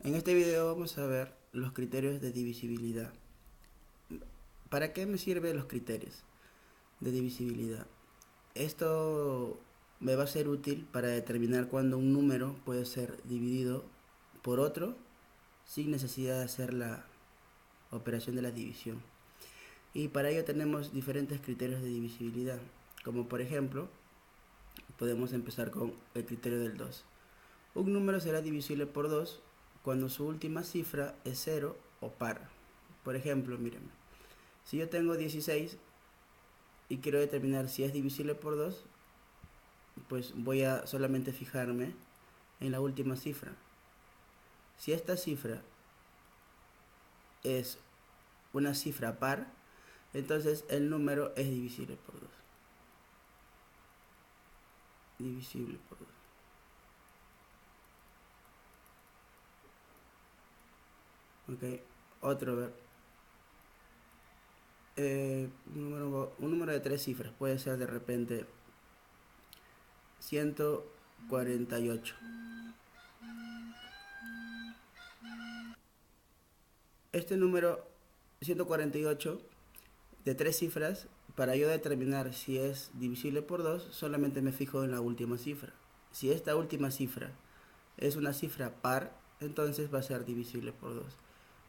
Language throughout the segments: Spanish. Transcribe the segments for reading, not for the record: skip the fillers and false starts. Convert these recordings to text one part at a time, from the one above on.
En este video vamos a ver los criterios de divisibilidad. ¿Para qué me sirven los criterios de divisibilidad? Esto me va a ser útil para determinar cuándo un número puede ser dividido por otro sin necesidad de hacer la operación de la división. Y para ello tenemos diferentes criterios de divisibilidad, como por ejemplo, podemos empezar con el criterio del 2. Un número será divisible por 2 cuando su última cifra es 0 o par. Por ejemplo, miren, si yo tengo 16 y quiero determinar si es divisible por 2, pues voy a solamente fijarme en la última cifra. Si esta cifra es una cifra par, entonces el número es divisible por 2. Divisible por 2. Ok, otro, ver. Un número de 3 cifras puede ser de repente 148. Este número 148 de 3 cifras, para yo determinar si es divisible por 2, solamente me fijo en la última cifra. Si esta última cifra es una cifra par, entonces va a ser divisible por 2.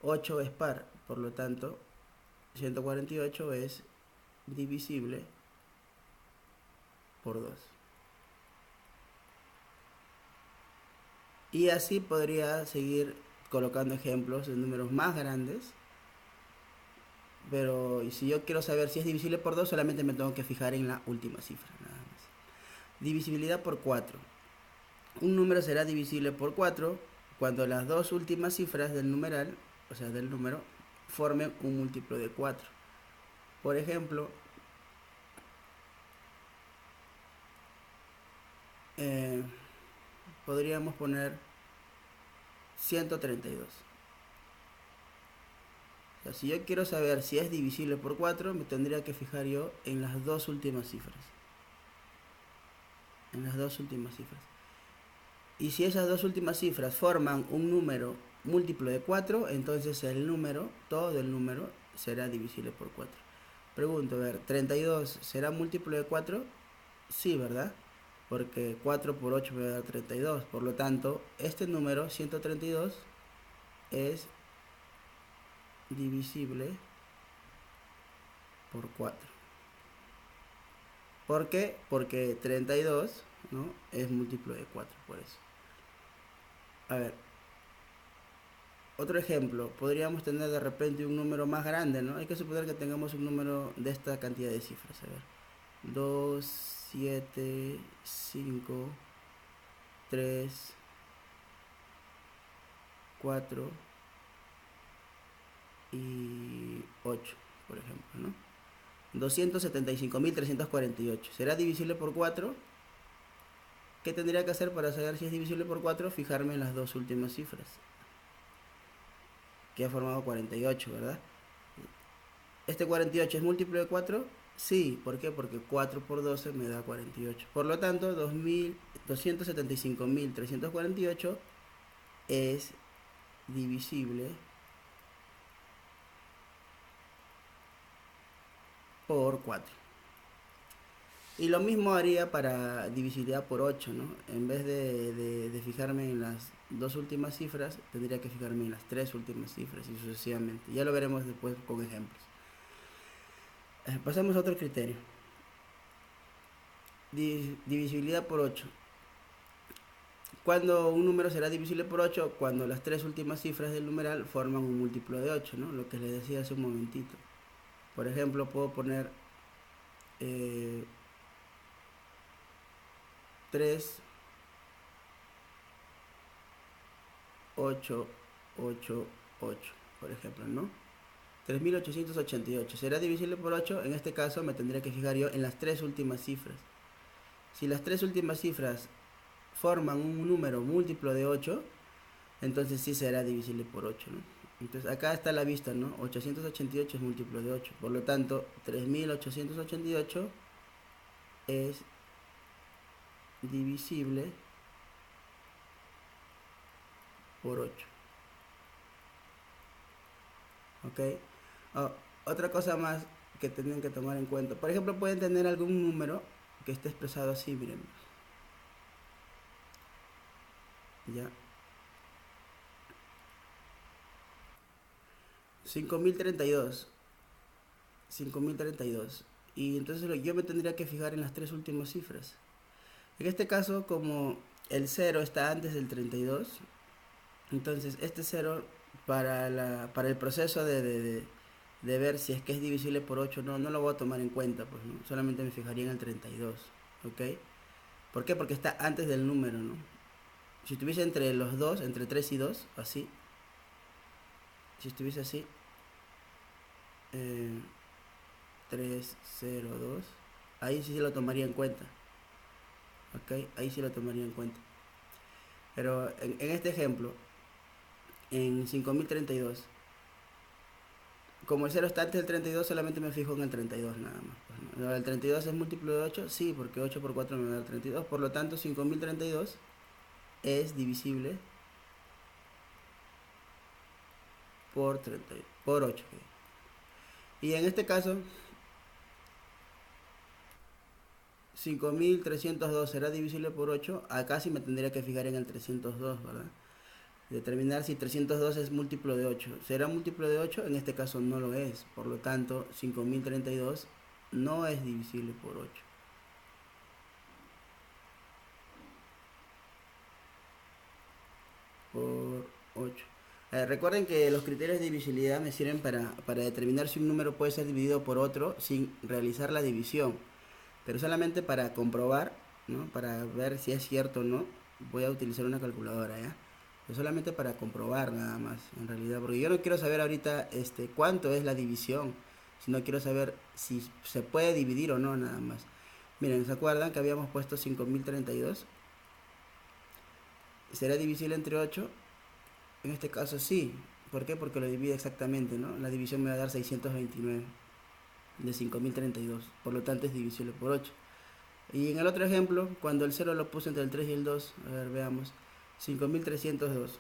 8 es par, por lo tanto 148 es divisible por 2. Y así podría seguir colocando ejemplos de números más grandes. Pero si yo quiero saber si es divisible por 2, solamente me tengo que fijar en la última cifra, nada más. Divisibilidad por 4. Un número será divisible por 4 cuando las dos últimas cifras del numeral, o sea, del número, formen un múltiplo de 4. Por ejemplo, podríamos poner 132. O sea, si yo quiero saber si es divisible por 4, me tendría que fijar yo en las dos últimas cifras. En las dos últimas cifras. Y si esas dos últimas cifras forman un número múltiplo de 4, entonces el número, todo el número, será divisible por 4. Pregunto, a ver, ¿32 será múltiplo de 4? Sí, ¿verdad? Porque 4 por 8 me va a dar 32. Por lo tanto, este número, 132, es divisible por 4. ¿Por qué? Porque 32, ¿no?, es múltiplo de 4, por eso. A ver, otro ejemplo, podríamos tener de repente un número más grande, ¿no? Hay que suponer que tengamos un número de esta cantidad de cifras. A ver, 2, 7, 5, 3, 4 y 8, por ejemplo, ¿no? 275.348. ¿Será divisible por 4? ¿Qué tendría que hacer para saber si es divisible por 4? Fijarme en las dos últimas cifras, que ha formado 48, ¿verdad? ¿Este 48 es múltiplo de 4? Sí, ¿por qué? Porque 4 por 12 me da 48. Por lo tanto, 275.348 es divisible por 4. Y lo mismo haría para divisibilidad por 8, ¿no? En vez de fijarme en las dos últimas cifras, tendría que fijarme en las tres últimas cifras y sucesivamente. Ya lo veremos después con ejemplos. Pasemos a otro criterio. Divisibilidad por 8. Cuando un número será divisible por 8, cuando las tres últimas cifras del numeral forman un múltiplo de 8, ¿no? Lo que les decía hace un momentito. Por ejemplo, puedo poner 3, 8, 8, 8, por ejemplo, ¿no? 3888. ¿Será divisible por 8? En este caso me tendría que fijar yo en las tres últimas cifras. Si las tres últimas cifras forman un número múltiplo de 8, entonces sí será divisible por 8, ¿no? Entonces acá está la vista, ¿no? 888 es múltiplo de 8. Por lo tanto, 3888 es divisible por 8. ¿ok? Oh, otra cosa más que tienen que tomar en cuenta. Por ejemplo, pueden tener algún número que esté expresado así, miren. Ya. 5032. 5032. Y entonces yo me tendría que fijar en las tres últimas cifras. En este caso, como el 0 está antes del 32, entonces este 0 para el proceso de ver si es que es divisible por 8 no lo voy a tomar en cuenta, pues, ¿no? Solamente me fijaría en el 32, ¿ok? ¿Por qué? Porque está antes del número, ¿no? Si estuviese entre los dos, entre 3 y 2, así, si estuviese así, eh, 3, 0, 2, ahí sí lo tomaría en cuenta, ¿ok? Ahí sí lo tomaría en cuenta. Pero en este ejemplo, en 5032, como el 0 está antes del 32, solamente me fijo en el 32 nada más. Pues, ¿no? ¿El 32 es múltiplo de 8? Sí, porque 8 por 4 me da 32. Por lo tanto, 5032 es divisible por 30, por 8. Y en este caso, 5302 será divisible por 8. Acá sí me tendría que fijar en el 302, ¿verdad? Determinar si 302 es múltiplo de 8. ¿Será múltiplo de 8? En este caso no lo es. Por lo tanto, 5032 no es divisible por 8. Por 8. Recuerden que los criterios de divisibilidad me sirven para determinar si un número puede ser dividido por otro sin realizar la división. Pero solamente para comprobar, ¿no? Para ver si es cierto o no, voy a utilizar una calculadora, ¿ya? Pero solamente para comprobar nada más, en realidad. Porque yo no quiero saber ahorita cuánto es la división, sino quiero saber si se puede dividir o no, nada más. Miren, ¿se acuerdan que habíamos puesto 5032? ¿Será divisible entre 8? En este caso sí. ¿Por qué? Porque lo divide exactamente, ¿no? La división me va a dar 629 de 5032. Por lo tanto es divisible por 8. Y en el otro ejemplo, cuando el 0 lo puse entre el 3 y el 2, a ver, veamos. 5302.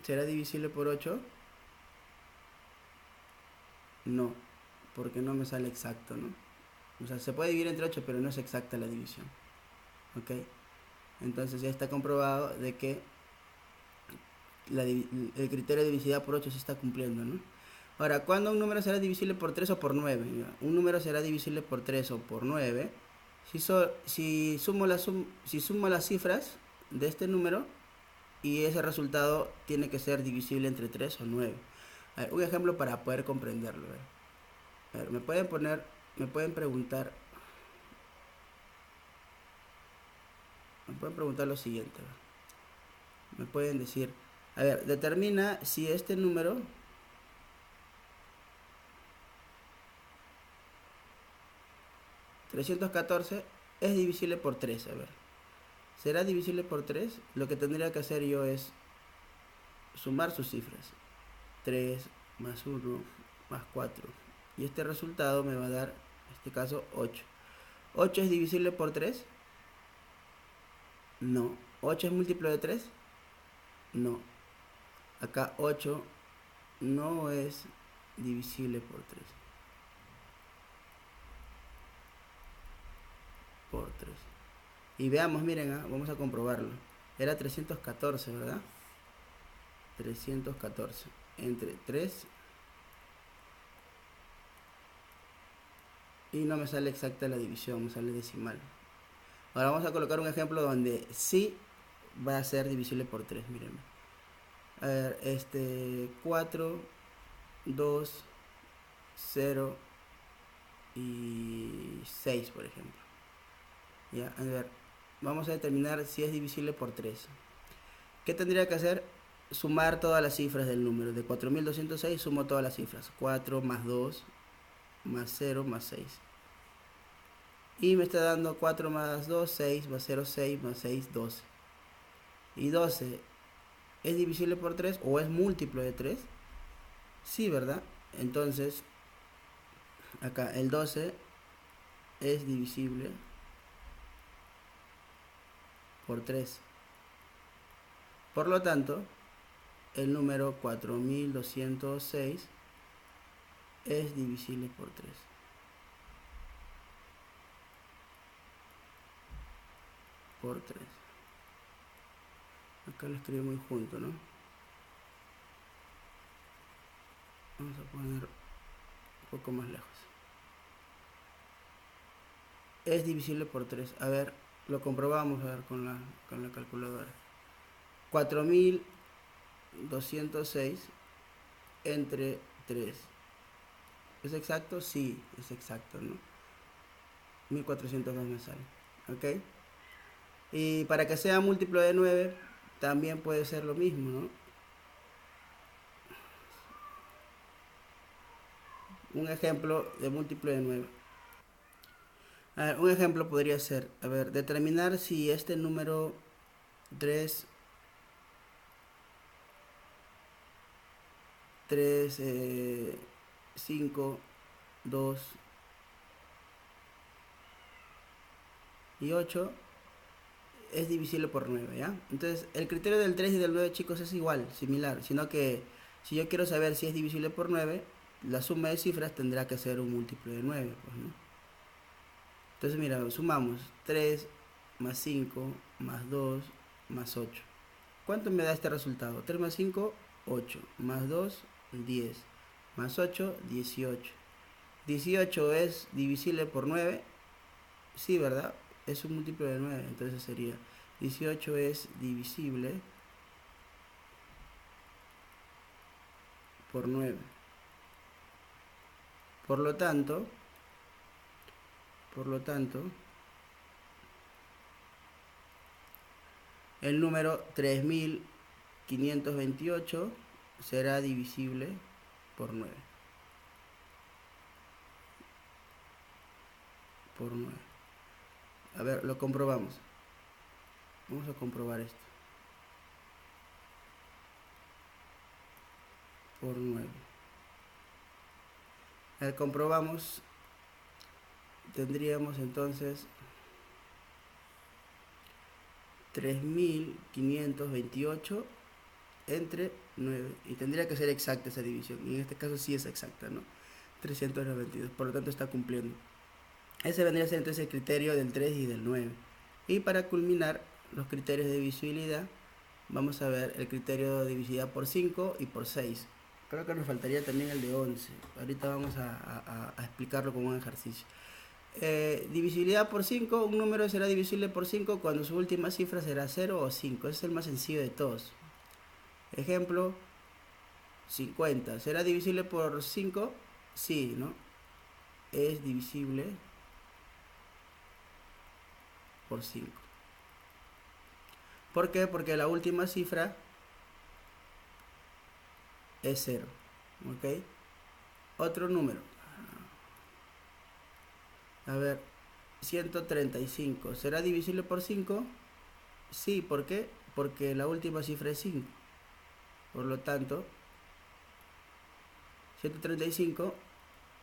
¿Será divisible por 8? No, porque no me sale exacto, ¿no? O sea, se puede dividir entre 8, pero no es exacta la división. ¿Ok? Entonces ya está comprobado de que el criterio de divisibilidad por 8 se está cumpliendo, ¿no? Ahora, ¿cuándo un número será divisible por 3 o por 9? Un número será divisible por 3 o por 9 si sumo las cifras de este número y ese resultado tiene que ser divisible entre 3 o 9. A ver, un ejemplo para poder comprenderlo. A ver, me pueden preguntar lo siguiente. Me pueden decir, a ver, determina si este número 314 es divisible por 3. A ver, ¿será divisible por 3? Lo que tendría que hacer yo es sumar sus cifras. 3 más 1 más 4. Y este resultado me va a dar, en este caso, 8. ¿8 es divisible por 3? No. ¿8 es múltiplo de 3? No. Acá 8 no es divisible por 3. Por 3. Y veamos, miren, vamos a comprobarlo. Era 314, ¿verdad? 314 entre 3 y no me sale exacta la división, me sale decimal. Ahora vamos a colocar un ejemplo donde sí va a ser divisible por 3, miren. A ver, 4, 2, 0 y 6, por ejemplo. Ya, a ver, vamos a determinar si es divisible por 3. ¿Qué tendría que hacer? Sumar todas las cifras del número. De 4206 sumo todas las cifras. 4 más 2 más 0 más 6. Y me está dando 4 más 2, 6 más 0, 6 más 6, 12. Y 12 es divisible por 3 o es múltiplo de 3. Sí, ¿verdad? Entonces, acá el 12 es divisible por 3. Por lo tanto, el número 4206 es divisible por 3. Por 3. Acá lo escribo muy junto, ¿no? Vamos a poner un poco más lejos. Es divisible por 3. A ver, lo comprobamos a ver con la calculadora. 4206 entre 3. ¿Es exacto? Sí, es exacto, ¿no? 1402 me sale. ¿Ok? Y para que sea múltiplo de 9, también puede ser lo mismo, ¿no? Un ejemplo de múltiplo de 9. A ver, un ejemplo podría ser, a ver, determinar si este número 3, 5, 2 y 8 es divisible por 9, ¿ya? Entonces, el criterio del 3 y del 9, chicos, es igual, similar, sino que si yo quiero saber si es divisible por 9, la suma de cifras tendrá que ser un múltiplo de 9, pues, ¿no? Entonces, mira, sumamos 3 más 5 más 2 más 8. ¿Cuánto me da este resultado? 3 más 5, 8, más 2, 10, más 8, 18. 18 es divisible por 9, sí, ¿verdad? Es un múltiplo de 9, entonces sería 18 es divisible por 9. Por lo tanto, el número 3528 será divisible por 9. Por 9. A ver, lo comprobamos. Vamos a comprobar esto. Por 9. A ver, comprobamos. Tendríamos entonces 3528 entre 9. Y tendría que ser exacta esa división. Y en este caso sí es exacta, ¿no? 392. Por lo tanto está cumpliendo. Ese vendría a ser entonces el criterio del 3 y del 9. Y para culminar los criterios de divisibilidad, vamos a ver el criterio de divisibilidad por 5 y por 6. Creo que nos faltaría también el de 11. Ahorita vamos a explicarlo como un ejercicio. Divisibilidad por 5, un número será divisible por 5 cuando su última cifra será 0 o 5. Ese es el más sencillo de todos. Ejemplo, 50. ¿Será divisible por 5? Sí, ¿no? Es divisible por 5. ¿Por qué? Porque la última cifra es 0. ¿Ok? Otro número. A ver, 135. ¿Será divisible por 5? Sí, ¿por qué? Porque la última cifra es 5. Por lo tanto, 135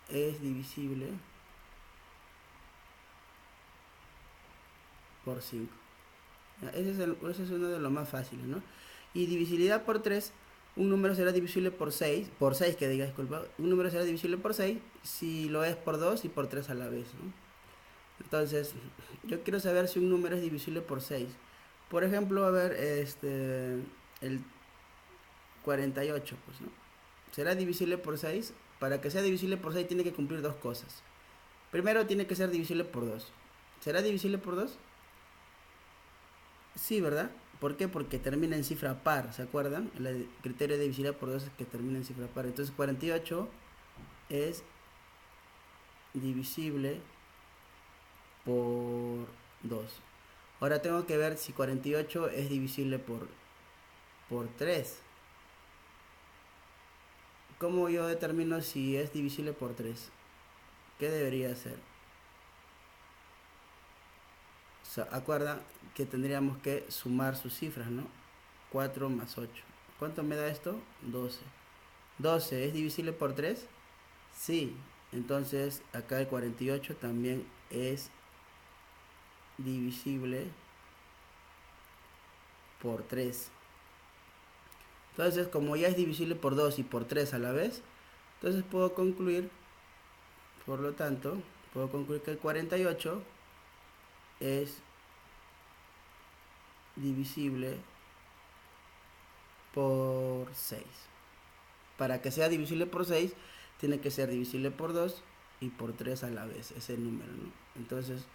es divisible por 5. Ese es uno de los más fáciles, ¿no? Y divisibilidad por 3, un número será divisible por 6, que diga, disculpa, un número será divisible por 6 si lo es por 2 y por 3 a la vez, ¿no? Entonces, yo quiero saber si un número es divisible por 6. Por ejemplo, a ver, el 48, pues, ¿no? ¿Será divisible por 6? Para que sea divisible por 6 tiene que cumplir dos cosas. Primero tiene que ser divisible por 2. ¿Será divisible por 2? Sí, ¿verdad? ¿Por qué? Porque termina en cifra par, ¿se acuerdan? El criterio de divisibilidad por 2 es que termina en cifra par. Entonces 48 es divisible por 2. Ahora tengo que ver si 48 es divisible por 3. ¿Cómo yo determino si es divisible por 3? ¿Qué debería hacer? Acuerdan que tendríamos que sumar sus cifras, ¿no? 4 más 8. ¿Cuánto me da esto? 12. 12 es divisible por 3. Sí. Entonces acá el 48 también es divisible por 3. Entonces, como ya es divisible por 2 y por 3 a la vez, entonces puedo concluir, por lo tanto, puedo concluir que el 48 es divisible por 6. Para que sea divisible por 6, tiene que ser divisible por 2 y por 3 a la vez, ese número, ¿no? Entonces,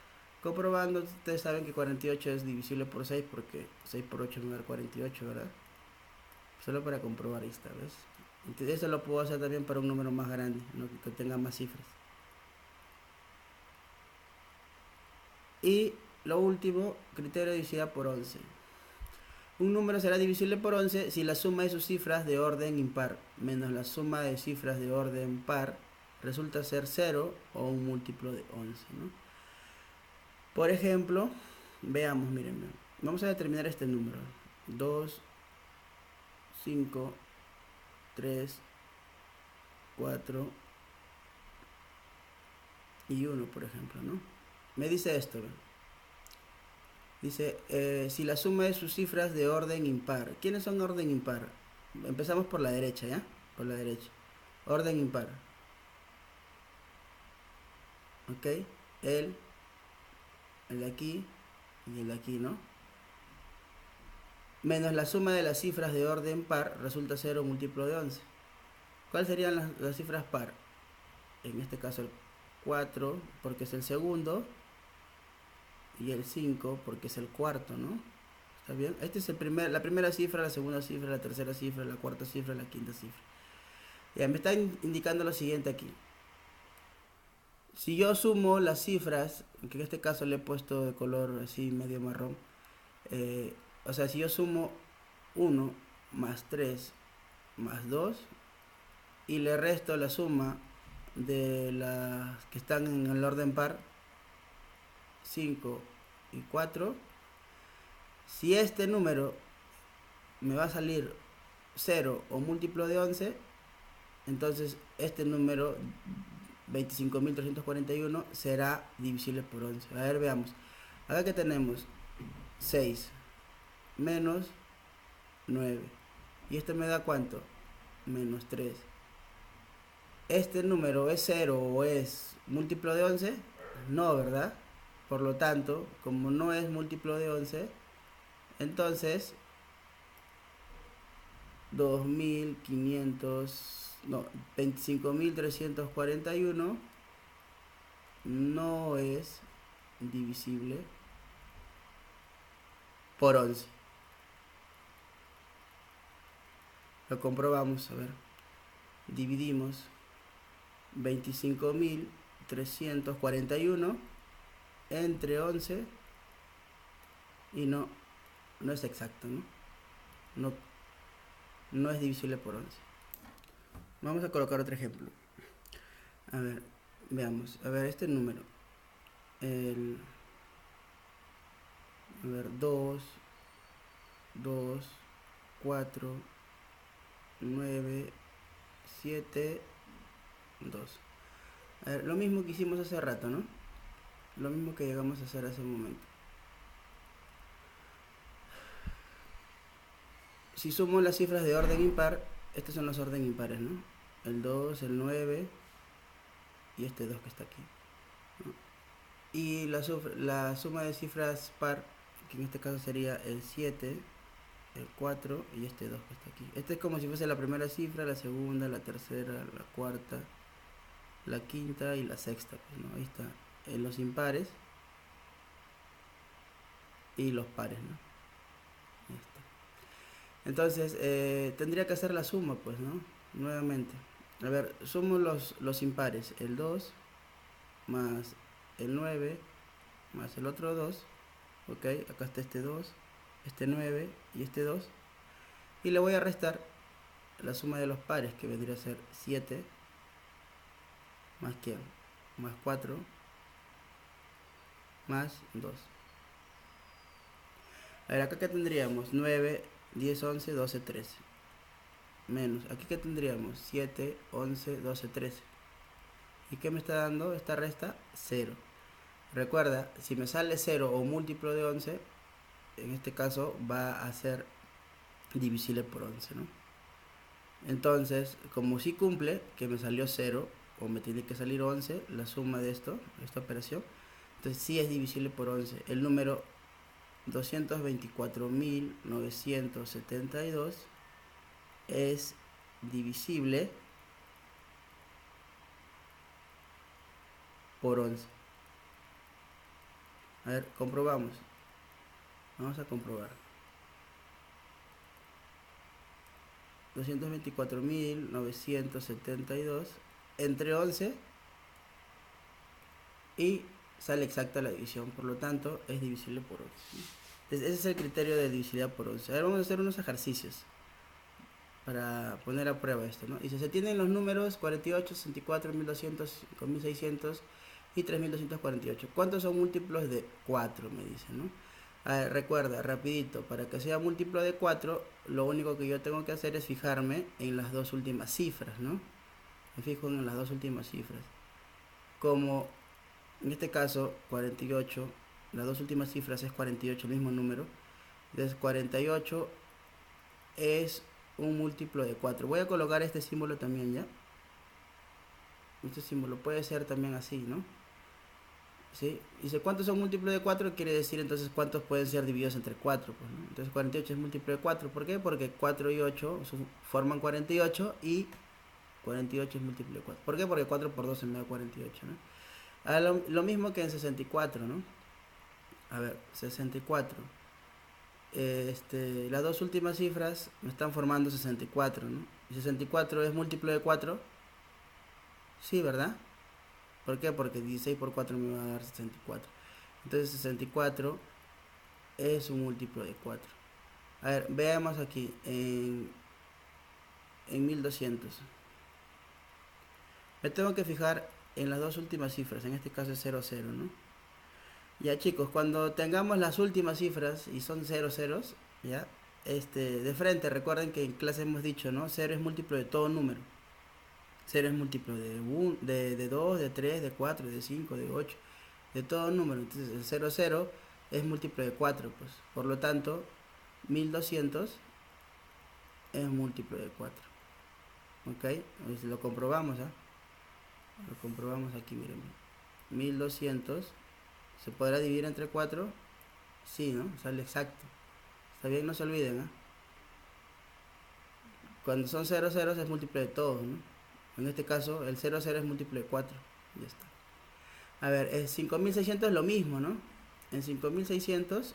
comprobando, ustedes saben que 48 es divisible por 6 porque 6 por 8 me da 48, ¿verdad? Solo para comprobar, ahí está, ¿ves? Entonces, eso lo puedo hacer también para un número más grande, ¿no? Que tenga más cifras. Y lo último, criterio de divisibilidad por 11. Un número será divisible por 11 si la suma de sus cifras de orden impar menos la suma de cifras de orden par resulta ser 0 o un múltiplo de 11, ¿no? Por ejemplo, veamos, miren, vamos a determinar este número. 2, 5, 3, 4 y 1, por ejemplo, ¿no? Me dice esto, ¿no? Dice, si la suma de sus cifras de orden impar. ¿Quiénes son orden impar? Empezamos por la derecha, ¿ya? Por la derecha. Orden impar. ¿Ok? El de aquí y el de aquí, ¿no? Menos la suma de las cifras de orden par resulta ser un múltiplo de 11. ¿Cuáles serían las cifras par? En este caso el 4 porque es el segundo y el 5 porque es el cuarto, ¿no? ¿Está bien? Este es la primera cifra, la segunda cifra, la tercera cifra, la cuarta cifra, la quinta cifra. Ya me está indicando lo siguiente aquí. Si yo sumo las cifras, que en este caso le he puesto de color así medio marrón, o sea, si yo sumo 1 más 3 más 2 y le resto la suma de las que están en el orden par, 5 y 4, si este número me va a salir 0 o múltiplo de 11, entonces este número 25.341 será divisible por 11. A ver, veamos. Acá que tenemos 6 menos 9. ¿Y esto me da cuánto? Menos 3. ¿Este número es 0 o es múltiplo de 11? No, ¿verdad? Por lo tanto, como no es múltiplo de 11, entonces 25.341 no es divisible por 11. Lo comprobamos, a ver. Dividimos 25.341 entre 11 y no es exacto, ¿no? No es divisible por 11. Vamos a colocar otro ejemplo. A ver, veamos. A ver, este número. A ver, 2, 4, 9, 7, 2. A ver, lo mismo que hicimos hace rato, ¿no? Lo mismo que llegamos a hacer hace un momento. Si sumo las cifras de orden impar, estos son los orden impares, ¿no? El 2, el 9 y este 2 que está aquí, ¿no? Y la suma de cifras par, que en este caso sería el 7, el 4 y este 2 que está aquí. Este es como si fuese la primera cifra, la segunda, la tercera, la cuarta, la quinta y la sexta, pues, ¿no? Ahí está, los impares y los pares, ¿no? Ahí está. Entonces, tendría que hacer la suma, pues, ¿no? Nuevamente. A ver, sumo los impares, el 2 más el 9 más el otro 2, ok, acá está este 2, este 9 y este 2, y le voy a restar la suma de los pares, que vendría a ser 7 más quién, más 4 más 2. A ver, acá que tendríamos 9, 10, 11, 12, 13. Menos, aquí que tendríamos 7, 11, 12, 13. ¿Y qué me está dando esta resta? 0. Recuerda, si me sale 0 o múltiplo de 11, en este caso va a ser divisible por 11, ¿no? Entonces, como si cumple, que me salió 0, o me tiene que salir 11, la suma de esta operación, entonces sí es divisible por 11. El número 224.972 es divisible por 11. A ver, comprobamos. Vamos a comprobar. 224.972 entre 11 y sale exacta la división, por lo tanto es divisible por 11. Entonces, ese es el criterio de divisibilidad por 11. Ahora vamos a hacer unos ejercicios para poner a prueba esto, ¿no? Y si se tienen los números 48, 64, 1200, 5600 y 3248. ¿Cuántos son múltiplos de 4? Me dicen, ¿no? A ver, recuerda, rapidito, para que sea múltiplo de 4, lo único que yo tengo que hacer es fijarme en las dos últimas cifras, ¿no? Me fijo en las dos últimas cifras. Como en este caso 48, las dos últimas cifras es 48, el mismo número. Entonces 48 es un múltiplo de 4. Voy a colocar este símbolo también, ¿ya? Este símbolo puede ser también así, ¿no? ¿Sí? Dice, ¿cuántos son múltiplos de 4? Quiere decir entonces cuántos pueden ser divididos entre 4, pues, ¿no? Entonces 48 es múltiplo de 4. ¿Por qué? Porque 4 y 8 forman 48 y 48 es múltiplo de 4. ¿Por qué? Porque 4 por 2 me da 48, ¿no? Lo mismo que en 64, ¿no? A ver, 64. Las dos últimas cifras me están formando 64, ¿no? ¿Y 64 es múltiplo de 4? Sí, ¿verdad? ¿Por qué? Porque 16 por 4 me va a dar 64. Entonces 64 es un múltiplo de 4. A ver, veamos aquí en 1200. Me tengo que fijar en las dos últimas cifras, en este caso es 00, ¿no? Ya chicos, cuando tengamos las últimas cifras y son 0 ceros, ya, de frente, recuerden que en clase hemos dicho, ¿no? 0 es múltiplo de todo número. 0 es múltiplo de 2, de 3, de 4, de 5, de 8, de todo número. Entonces el 0, 0 es múltiplo de 4, pues. Por lo tanto, 1200 es múltiplo de 4. ¿Ok? Pues lo comprobamos, ¿eh? Lo comprobamos aquí, miren. 1200 se podrá dividir entre 4. Sí, ¿no? Sale exacto. Está bien, no se olviden, ¿eh? Cuando son 0 ceros es múltiplo de todos, ¿no? En este caso, el 0, 0 es múltiplo de 4. Ya está. A ver, 5600 es lo mismo, ¿no? En 5600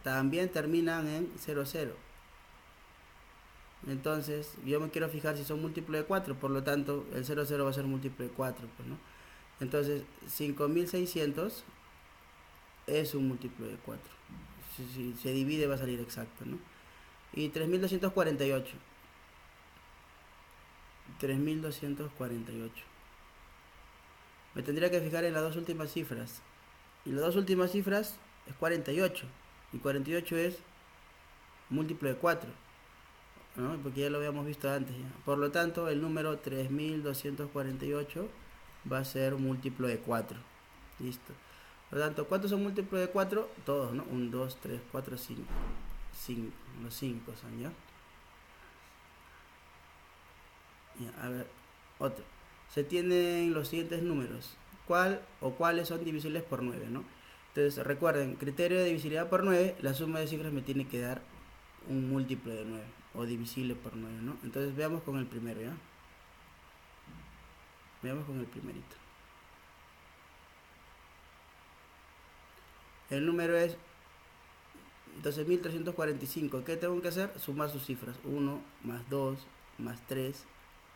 también terminan en 0, 0. Entonces, yo me quiero fijar si son múltiplo de 4, por lo tanto, el 0, 0 va a ser múltiplo de 4, pues, ¿no? Entonces, 5600 es un múltiplo de 4. Si se divide va a salir exacto, ¿no? Y 3248. 3248. Me tendría que fijar en las dos últimas cifras. Y las dos últimas cifras es 48. Y 48 es múltiplo de 4, ¿no? Porque ya lo habíamos visto antes ya. Por lo tanto, el número 3248 va a ser múltiplo de 4. Listo. Por lo tanto, ¿cuántos son múltiplos de 4? Todos, ¿no? 1, 2, 3, 4, 5. 5. Los 5 son, ¿ya? A ver, otro. Se tienen los siguientes números. ¿Cuál o cuáles son divisibles por 9, ¿no? Entonces, recuerden, criterio de divisibilidad por 9, la suma de cifras me tiene que dar un múltiplo de 9, o divisible por 9, ¿no? Entonces, veamos con el primero, ¿ya? Veamos con el primerito. El número es 12.345. ¿Qué tengo que hacer? Sumar sus cifras. 1, más 2, más 3,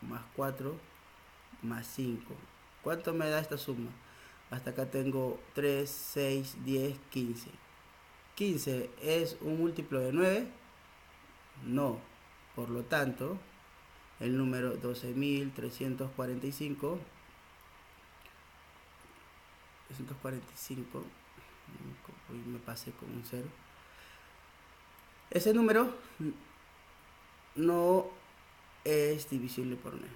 más 4, más 5. ¿Cuánto me da esta suma? Hasta acá tengo 3, 6, 10, 15. 15 es un múltiplo de 9. No. Por lo tanto, el número 12.345, 345, hoy me pasé con un 0. Ese número no es divisible por 9.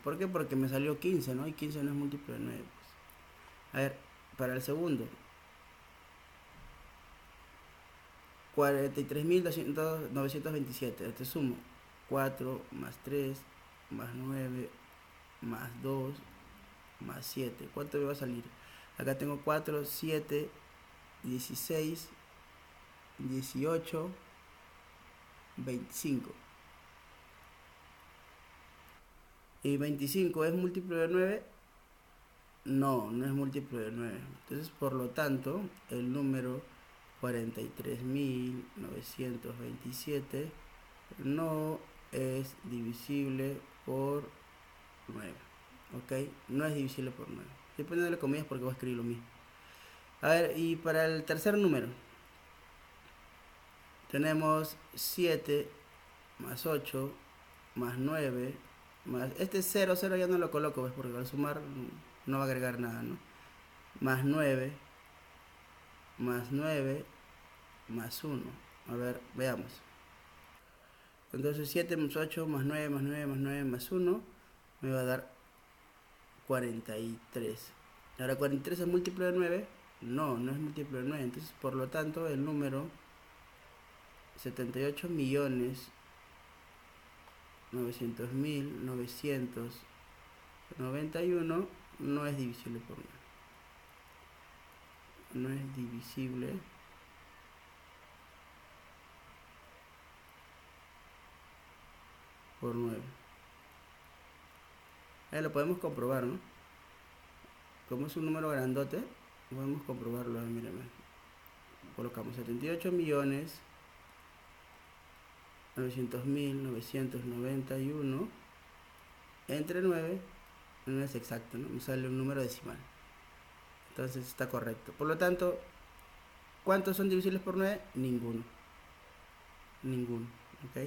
¿Por qué? Porque me salió 15, ¿no? Y 15 no es múltiplo de 9. Pues. A ver, para el segundo. 43.927. Este sumo 4 más 3 más 9 más 2 más 7. ¿Cuánto me va a salir? Acá tengo 4, 7, 16, 18, 25. ¿Y 25 es múltiplo de 9? No, no es múltiplo de 9. Entonces, por lo tanto, el número 43.927 no es divisible por 9. ¿Ok? No es divisible por 9. Estoy poniéndole comillas porque voy a escribir lo mismo. A ver, y para el tercer número, tenemos 7 más 8 más 9 más... Este 0, 0 ya no lo coloco, ¿ves? Porque al sumar no va a agregar nada, ¿no? Más 9 más 9 más 1. A ver, veamos. Entonces 7 más 8 más 9 más 9 más 9 más 1 me va a dar 43. Ahora, ¿43 es múltiplo de 9? No, no es múltiplo de 9. Entonces, por lo tanto, el número 78.900.991 no es divisible por 9. No es divisible por 9. Lo podemos comprobar, ¿no? Como es un número grandote, podemos comprobarlo. Mírenme. Colocamos 78.900.991 entre 9. No es exacto, ¿no? Me sale un número decimal. Entonces está correcto. Por lo tanto, ¿cuántos son divisibles por 9? Ninguno. Ninguno. ¿Ok?